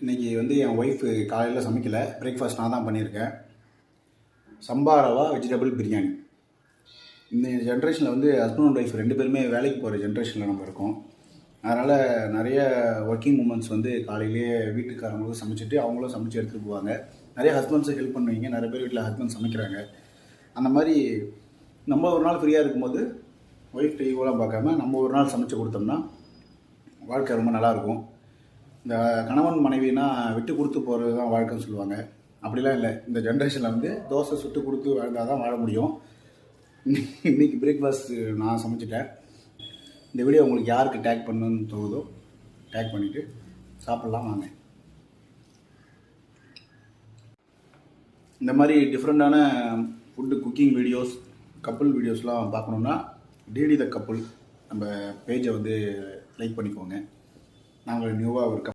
இன்றைக்கி வந்து என் ஒய்ஃபு காலையில் சமைக்கலை, பிரேக்ஃபாஸ்ட் நான் தான் பண்ணியிருக்கேன். சம்பா ரவா வெஜிடபிள் பிரியாணி. இந்த ஜென்ரேஷனில் வந்து ஹஸ்பண்ட் அண்ட் ஒய்ஃப் 2 பேருமே வேலைக்கு போகிற ஜென்ரேஷனில் நம்ம இருக்கோம். அதனால் நிறைய ஒர்க்கிங் உமன்ஸ் வந்து காலையிலேயே வீட்டுக்காரங்களும் சமைச்சிட்டு அவங்களும் சமைச்சு எடுத்துகிட்டு போவாங்க. நிறைய ஹஸ்பண்ட்ஸும் ஹெல்ப் பண்ணுவீங்க, நிறைய பேர் வீட்டில் ஹஸ்பண்ட் சமைக்கிறாங்க. அந்த மாதிரி நம்ம ஒரு நாள் ஃப்ரீயாக இருக்கும்போது ஒய்ஃப் ஈக்குவலாக பார்க்காம நம்ம ஒரு நாள் சமைச்சு கொடுத்தோம்னா வாழ்க்கை ரொம்ப நல்லாயிருக்கும். இந்த கணவன் மனைவினா விட்டு கொடுத்து போகிறது தான் வாழ்க்கைன்னு சொல்லுவாங்க. அப்படிலாம் இல்லை. இந்த ஜென்ரேஷனில் வந்து தோசை சுட்டு கொடுத்து வாழ்ந்தால் தான் வாழ முடியும். இன்றைக்கி பிரேக்ஃபாஸ்ட்டு நான் சமைச்சிட்டேன். இந்த வீடியோ உங்களுக்கு யாருக்கு டேக் பண்ணணுன்னு தோணுதோ டேக் பண்ணிவிட்டு சாப்பிட்லாம் வாங்க. இந்த மாதிரி டிஃப்ரெண்ட்டான ஃபுட்டு குக்கிங் வீடியோஸ், கப்புள் வீடியோஸ்லாம் பார்க்கணுன்னா டிடி த கப்புள் நம்ம பேஜை வந்து லைக் பண்ணிக்கோங்க. நாங்கள் நியூவாக ஒரு